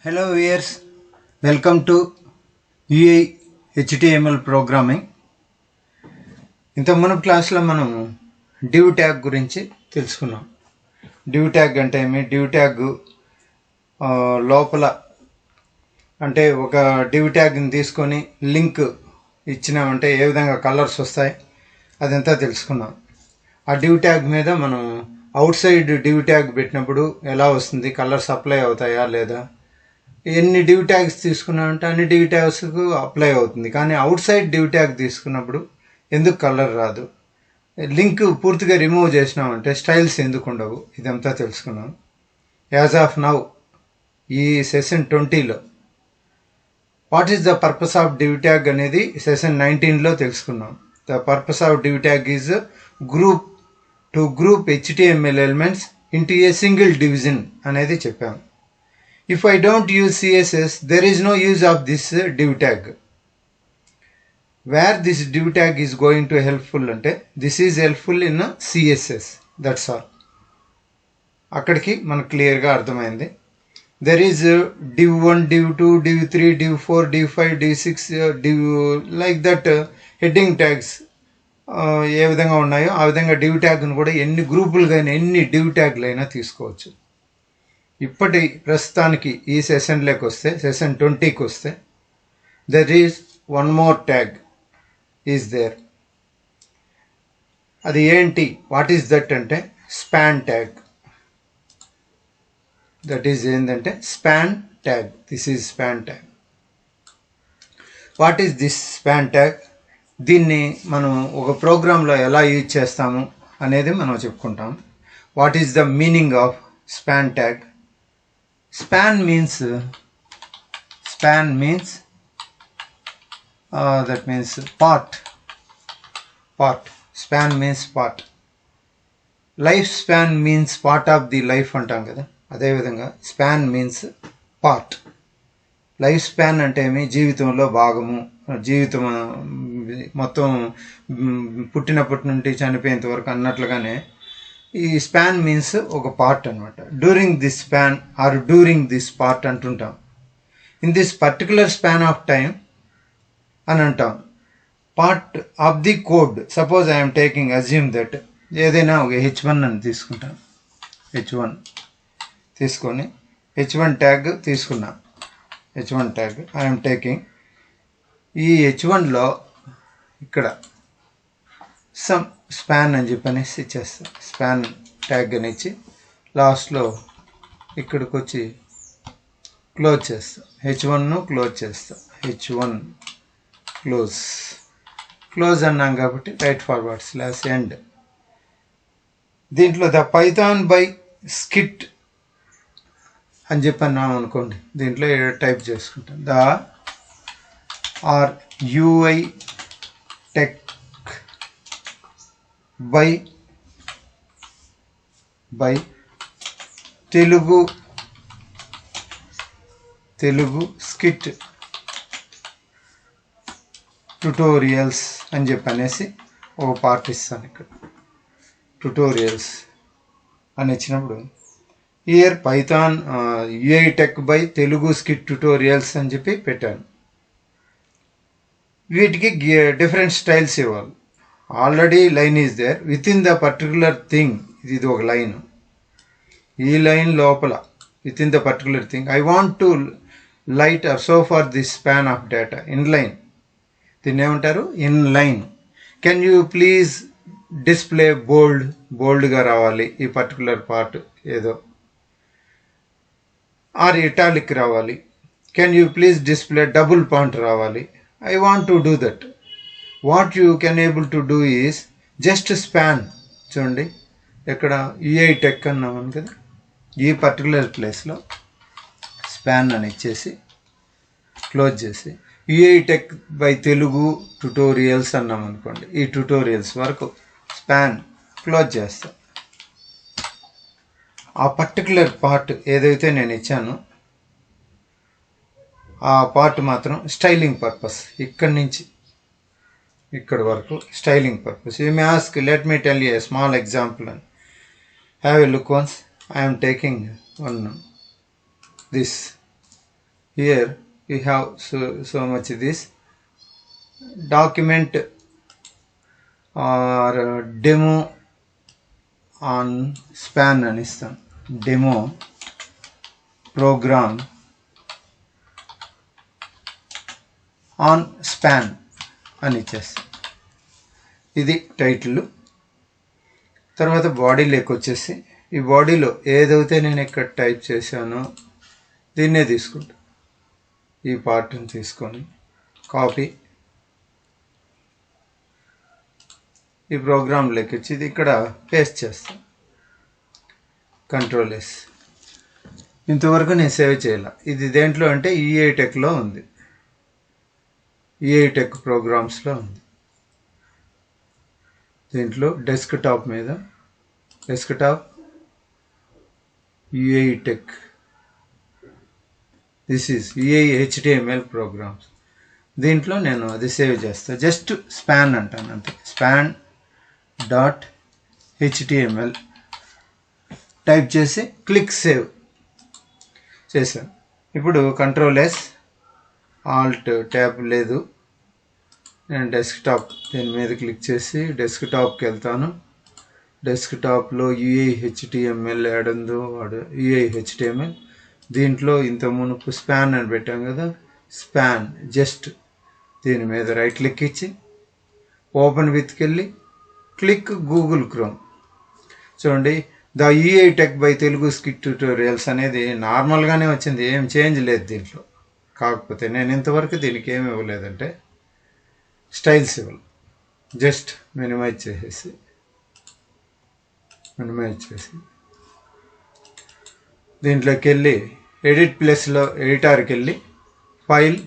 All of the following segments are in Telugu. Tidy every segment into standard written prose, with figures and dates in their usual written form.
Hello viewers, welcome to UI HTML programming. ఇంత మన క్లాస్లో మనం div tag గురించి తెలుసుకున్నాం. div tag అంటే ఏమి, div tag లోపల అంటే ఒక div tag ని తీసుకొని లింక్ ఇచ్చినామంటే ఏ విధంగా కలర్స్ వస్తాయి అదంతా తెలుసుకున్నాం. ఆ div tag మీద మనం అవుట్ సైడ్ div tag పెట్టినప్పుడు ఎలా వస్తుంది, కలర్స్ అప్లై అవుతాయా లేదా, ఎన్ని div tags తీసుకున్నామంటే అన్ని div tagsకు అప్లై అవుతుంది. కానీ అవుట్ సైడ్ div tag తీసుకున్నప్పుడు ఎందుకు కలర్ రాదు, లింక్ పూర్తిగా రిమూవ్ చేసినామంటే స్టైల్స్ ఎందుకు ఉండవు, ఇదంతా తెలుసుకున్నాం. యాజ్ ఆఫ్ నౌ ఈ సెషన్ 20లో what is the purpose of div tag అనేది సెషన్ 19లో తెలుసుకున్నాం. The purpose of div tag is group to group HTML elements into a single division అనేది చెప్పాం. If I don't use CSS, there is no use of this div tag. Where this div tag is going to helpful ante, this is helpful in CSS. That's all. అక్కడికి మనకు క్లియర్గా అర్థమైంది. There is div 1, div 2, div 3, div 4, div 5, div 6, div like that heading tags ఏ విధంగా ఉన్నాయో ఆ విధంగా div tagను కూడా ఎన్ని గ్రూపులుగా అయినా ఎన్ని div tagలైనా తీసుకోవచ్చు. ఇప్పటి ప్రస్తుతానికి ఈ సెషన్లోకి వస్తే సెషన్ 20కి వస్తే there is one more tag is there. అది ఏంటి, వాట్ ఈస్ దట్ అంటే స్పాన్ ట్యాగ్. దట్ ఈజ్ ఏంటంటే span tag. This is span tag. What is this span tag? దీన్ని మనం ఒక ప్రోగ్రాంలో ఎలా యూజ్ చేస్తాము అనేది మనం చెప్పుకుంటాం. What is the meaning of span tag? Span means that means part. Span means part. Life span means part of the life అంటాం కదా, అదే విధంగా span means part. Life span అంటే ఏమి, జీవితంలో భాగము. జీవితం మొత్తం పుట్టినప్పటి నుండి చనిపోయేంత వరకు అన్నట్లుగానే ఈ స్పాన్ మీన్స్ ఒక పార్ట్ అనమాట. During this span or during this part అంటుంటాం. In this particular span of time అని అంటాం. Part of the code. Suppose I'm taking, assume that ఏదైనా ఒక H1 అని తీసుకుంటాం. H1 తీసుకొని H1 ట్యాగ్ తీసుకున్నా. H1 tag I'm taking. ఈ H1లో ఇక్కడ సమ్ స్పాన్ అని చెప్పనేసి ఇచ్చేస్తా. స్పాన్ ట్యాగ్ అని ఇచ్చి లాస్ట్లో ఇక్కడికి వచ్చి క్లోజ్ చేస్తా. H1ను క్లోజ్ చేస్తా. H1 క్లోజ్ అన్నాం కాబట్టి రైట్ ఫార్వర్డ్ స్లాష్ ఎండ్. దీంట్లో ద పైథాన్ బై స్కిట్ అని చెప్పన్నాం అనుకోండి, దీంట్లో టైప్ చేసుకుంటాం. The are UI tech by Telugu skit tutorials అని చెప్పనేసి ఒక పార్ట్ ఇస్తాను. ఇక్కడ ట్యుటోరియల్స్ అని ఇచ్చినప్పుడు here Python UI tech by Telugu skit tutorials అని చెప్పి పెట్టాను. వీటికి డిఫరెంట్ స్టైల్స్ ఇవ్వాలి. Already line is there within the particular thing. ఇది ఒక లైన్. ఈ లైన్ లోపల within the particular thing I want to light or so far this span of data in line. దీన్ని ఏమంటారు? In line. Can you please display బోల్డ్గా రావాలి ఈ పర్టికులర్ పార్ట్ ఏదో, ఆర్ ఇటాలిక్ రావాలి. Can you please display double point రావాలి. I want to do that. What you can able to do is just span. చూడండి ఇక్కడ UI టెక్ అన్నామని కదా, ఈ పర్టికులర్ ప్లేస్లో స్పాన్ అని ఇచ్చేసి క్లోజ్ చేసి UI tech by Telugu tutorials అన్నాం అనుకోండి, ఈ ట్యుటోరియల్స్ వరకు స్పాన్ క్లోజ్ చేస్తా. ఆ పర్టికులర్ పార్ట్ ఏదైతే నేను ఇచ్చానో ఆ పార్ట్ మాత్రం స్టైలింగ్ పర్పస్, ఇక్కడి నుంచి ఇక్కడ వరకు styling purpose. You may ask, let me tell you a small example and have a look once. I'm taking one this here we have so much this document or demo on span అని ఇస్తాను. డెమో ప్రోగ్రామ్ ఆన్ స్పాన్ అని ఇచ్చేస్తాను. ఇది టైటిల్. తర్వాత బాడీలోకి వచ్చేసి ఈ బాడీలో ఏదైతే నేను ఇక్కడ టైప్ చేశానో దీన్నే తీసుకుంటా. ఈ పార్ట్ని తీసుకొని కాపీ ఈ ప్రోగ్రాంలోకి వచ్చి ఇది ఇక్కడ పేస్ట్ చేస్తాను. కంట్రోల్-S. ఇంతవరకు నేను సేవ్ చేయాల. ఇది దేంట్లో అంటే ఈఐ టెక్లో ఉంది. ఈఐ టెక్ ప్రోగ్రామ్స్లో ఉంది. దీంట్లో డెస్క్టాప్ మీద desktop UI tech, this is UI HTML programs. దీంట్లో నేను అది సేవ్ చేస్తాను. జస్ట్ స్పాన్ అంటాను అంతే. స్పాన్ .html టైప్ చేసి క్లిక్ సేవ్ చేశాను. ఇప్పుడు కంట్రోల్-S ఆల్ట్ ట్యాబ్ లేదు, నేను డెస్క్టాప్ దీని మీద క్లిక్ చేసి డెస్క్టాప్కి వెళ్తాను. డెస్క్టాప్లో ఈఐ HTML ఏడుందో వాడు ఈఐ HTML. దీంట్లో ఇంత మునుపు స్పాన్ అని పెట్టాం కదా, స్పాన్ జస్ట్ దీని మీద రైట్ క్లిక్ ఇచ్చి ఓపెన్ విత్కి వెళ్ళి క్లిక్ గూగుల్ క్రోమ్. చూడండి, the EI tech by Telugu skit tutorials అనేది నార్మల్గానే వచ్చింది, ఏం చేంజ్ లేదు దీంట్లో. కాకపోతే నేను ఇంతవరకు దీనికి ఏమి ఇవ్వలేదంటే స్టైల్స్ ఇవ్వాలి. జస్ట్ మినిమైజ్ చేసి దీంట్లోకి వెళ్ళి ఎడిట్ ప్లేస్లో ఎడిటర్కి వెళ్ళి ఫైల్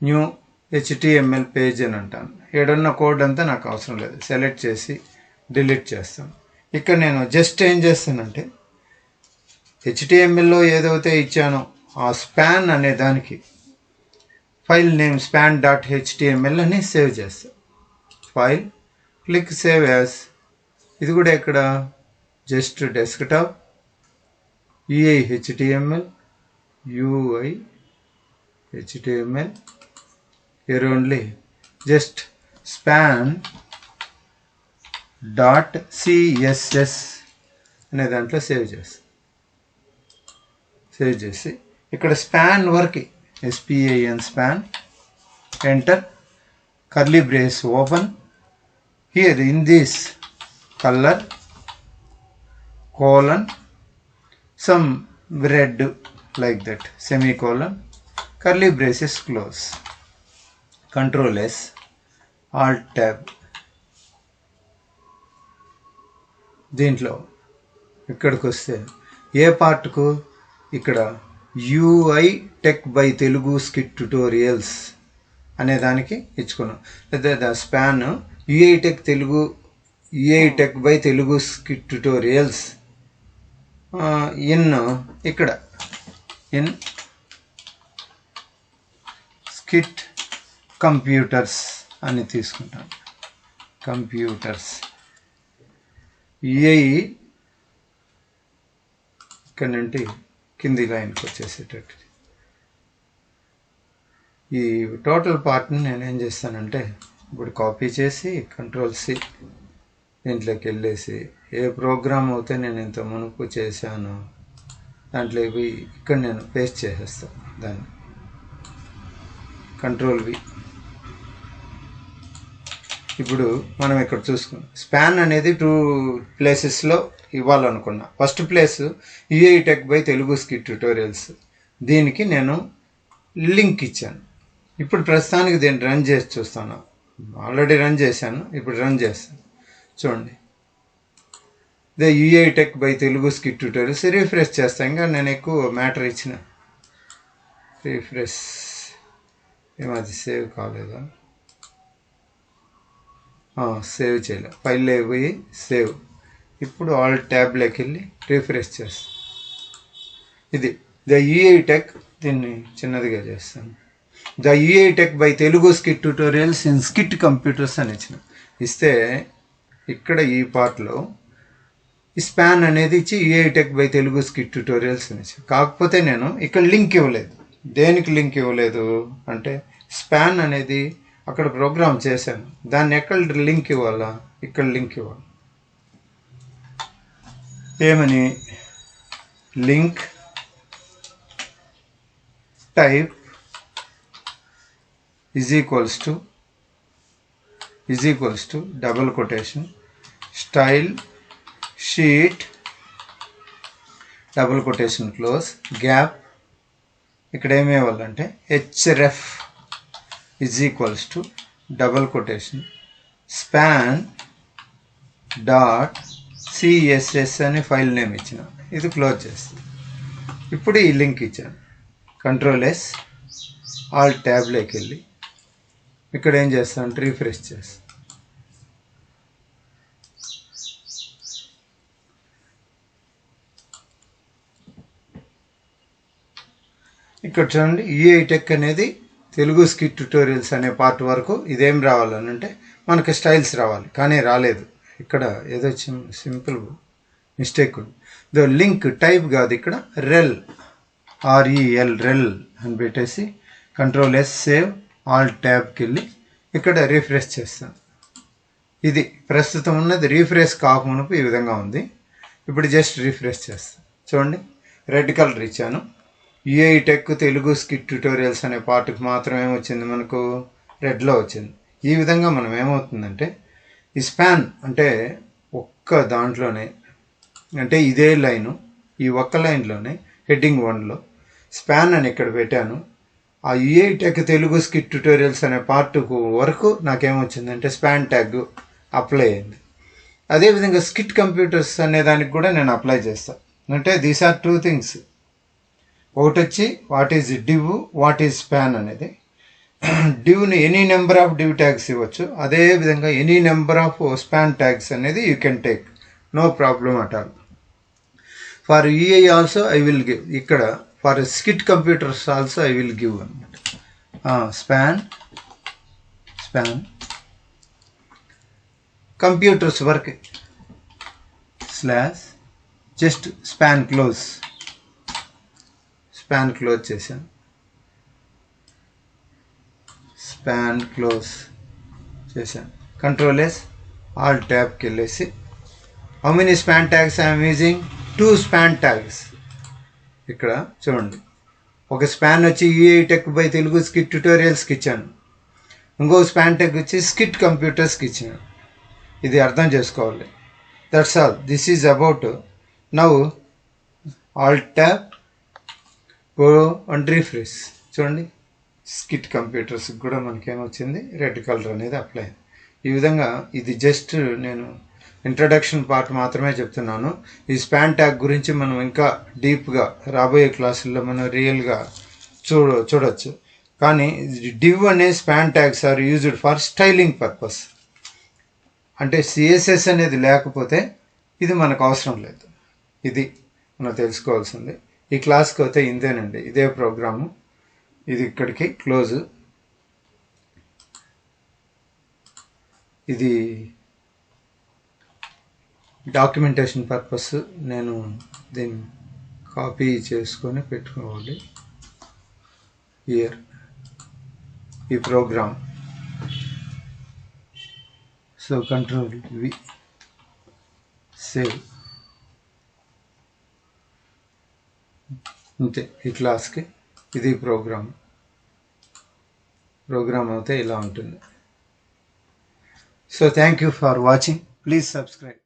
న్యూ HTML పేజ్ అని అంటాను. ఏడున్న కోడ్ అంతా నాకు అవసరం లేదు, సెలెక్ట్ చేసి డిలీట్ చేస్తాను. ఇక్కడ నేను జస్ట్ ఏం చేస్తానంటే HTMLలో ఏదైతే ఇచ్చానో ఆ స్పాన్ అనే దానికి ఫైల్ నేమ్ span.html అని సేవ్ చేస్తాను. File click save as. ఇది కూడా ఇక్కడ just desktop EI HTML UI HTML here only just span.css అనే దాంట్లో సేవ్ చేసి ఇక్కడ స్పాన్ వరకు SPAN span enter curly brace open here in this color colon some red like that semicolon curly braces close. Control-S Alt Tab. దీంట్లో ఇక్కడికి వస్తే ఏ పార్ట్కు ఇక్కడ UI tech by Telugu skit tutorials అనే దానికి ఇచ్చుకున్నాం. లేదా span EI tech by Telugu skit tutorials ఇక్కడ ఇన్ స్కిట్ కంప్యూటర్స్ అని తీసుకుంటాను. కంప్యూటర్స్ ఈఐ ఇక్కడ నుండి కింది లైన్కి వచ్చేసేటట్టు. ఈ టోటల్ పార్ట్ని నేను ఏం చేస్తానంటే ఇప్పుడు కాపీ చేసి Ctrl-C దీంట్లోకి వెళ్ళేసి ఏ ప్రోగ్రామ్ అయితే నేను ఇంత మునుపు చేశాను దాంట్లో ఇక్కడ నేను పేస్ట్ చేసేస్తాను. దాన్ని Ctrl-V. ఇప్పుడు మనం ఇక్కడ చూసుకున్నాం స్పాన్ అనేది 2 ప్లేసెస్లో ఇవ్వాలనుకున్నా. First place EI tech by Telugu skit tutorials, దీనికి నేను లింక్ ఇచ్చాను. ఇప్పుడు ప్రస్తుతానికి దీన్ని రన్ చేసి చూస్తాను. ఆల్రెడీ రన్ చేశాను, ఇప్పుడు రన్ చేస్తాను. చూడండి, the EI tech by Telugu skit tutorials. Refresh చేస్తాను. ఇంకా నేను ఎక్కువ మ్యాటర్ ఇచ్చిన రిఫ్రెష్ ఏమది సేవ్ కాలేదా? సేవ్ చేయలే, ఫైల్లో పోయి సేవ్. ఇప్పుడు ఆల్ ట్యాబ్లోకి వెళ్ళి రిఫ్రెష్ చేస్తాను. ఇది ద ఈఐ టెక్, దీన్ని చిన్నదిగా చేస్తాను. The EI tech by Telugu skit tutorials in skit computers అని ఇస్తే ఇక్కడ ఈ పార్ట్లో ఈ స్పాన్ అనేది ఇచ్చి EI tech by Telugu skit tutorials అని కాకపోతే నేను ఇక్కడ లింక్ ఇవ్వలేదు. దేనికి లింక్ ఇవ్వలేదు అంటే స్పాన్ అనేది అక్కడ ప్రోగ్రామ్ చేశాను, దాన్ని ఎక్కడ లింక్ ఇవ్వాలా, ఇక్కడ లింక్ ఇవ్వాలి. ఏమని link type is equals to double quotation style sheet double quotation close gap. ఇక్కడ ఏమి ఇవ్వాలంటే href is equals to double quotation span dot CSS అని ఫైల్ నేమ్ ఇచ్చిన, ఇది క్లోజ్ చేస్తాను. ఇప్పుడు ఈ లింక్ ఇచ్చాను, కంట్రోల్-S ఆల్ ట్యాబ్లోకి వెళ్ళి ఇక్కడ ఏం చేస్తాను, రిఫ్రెష్ చేస్తాను. ఇక్కడ చూడండి EI టెక్ అనేది తెలుగు స్కిట్ ట్యూటోరియల్స్ అనే పార్ట్ వరకు ఇదేం రావాలని అంటే మనకి స్టైల్స్ రావాలి, కానీ రాలేదు. ఇక్కడ ఏదో సింపుల్ మిస్టేక్ ఉంది. దో లింక్ టైప్ కాదు, ఇక్కడ రెల్ రెల్ అని పెట్టేసి కంట్రోల్-S సేవ్ ఆల్ ట్యాబ్కి వెళ్ళి ఇక్కడ రిఫ్రెష్ చేస్తాను. ఇది ప్రస్తుతం ఉన్నది రిఫ్రెష్ కాకమునుపు ఈ విధంగా ఉంది. ఇప్పుడు జస్ట్ రిఫ్రెష్ చేస్తాను. చూడండి రెడ్ కలర్ ఇచ్చాను. EI tech Telugu skit tutorials అనే పార్ట్కి మాత్రం ఏమొచ్చింది, మనకు రెడ్లో వచ్చింది. ఈ విధంగా మనం ఏమవుతుందంటే ఈ స్పాన్ అంటే ఒక్క దాంట్లోనే, అంటే ఇదే లైను, ఈ ఒక్క లైన్లోనే హెడ్డింగ్ 1లో స్పాన్ అని ఇక్కడ పెట్టాను. ఆ EI tech Telugu skit tutorials అనే పార్ట్ వరకు నాకేమొచ్చిందంటే స్పాన్ ట్యాగ్ అప్లై అయింది. అదేవిధంగా స్కిట్ కంప్యూటర్స్ అనే దానికి కూడా నేను అప్లై చేస్తాను. అంటే దీస్ ఆర్ 2 థింగ్స్. ఒకటి వచ్చి what is div, what is span అనేది. డివ్ని any number of div tags ఇవ్వచ్చు, అదేవిధంగా any number of span tags అనేది you can take, no problem at all. For EI also I will give, ఇక్కడ for skit computers also I will give అనమాట. స్పాన్ కంప్యూటర్స్ వరకు స్లాష్ జస్ట్ స్పాన్ క్లోజ్ చేశాను. కంట్రోల్-S ఆల్ ట్యాబ్కి వెళ్ళేసి how many span tags I'm using, 2 span tags. ఇక్కడ చూడండి ఒక స్పాన్ వచ్చి EI tech by Telugu skit ట్యూటోరియల్స్కి ఇచ్చాను, ఇంకొక స్పాన్ ట్యాగ్ వచ్చి స్కిట్ కంప్యూటర్స్కి ఇచ్చాను. ఇది అర్థం చేసుకోవాలి. That's all. This is about now all tab go and refresh. చూడండి స్కిట్ కంప్యూటర్స్కి కూడా మనకేమొచ్చింది, రెడ్ కలర్ అనేది అప్లై. ఈ విధంగా ఇది జస్ట్ నేను ఇంట్రడక్షన్ పార్ట్ మాత్రమే చెప్తున్నాను. ఈ స్పాన్ ట్యాగ్ గురించి మనం ఇంకా డీప్గా రాబోయే క్లాసుల్లో మనం రియల్గా చూడొచ్చు. కానీ డివ్ అనే span tags are used for styling purpose. అంటే CSS అనేది లేకపోతే ఇది మనకు అవసరం లేదు. ఇది మనం తెలుసుకోవాల్సింది. ఈ క్లాస్కి అయితే ఇంతేనండి, ఇదే ప్రోగ్రాము. ఇది ఇక్కడికి క్లోజ్. ఇది డాక్యుమెంటేషన్ పర్పస్, నేను దీన్ని కాపీ చేసుకొని పెట్టుకోవాలి. హియర్ ఈ ప్రోగ్రామ్. So కంట్రోల్-V save. అంతే, ఈ క్లాస్కి ఇది ప్రోగ్రామ్ అయితే ఇలా ఉంటుంది. So thank you for watching. Please subscribe.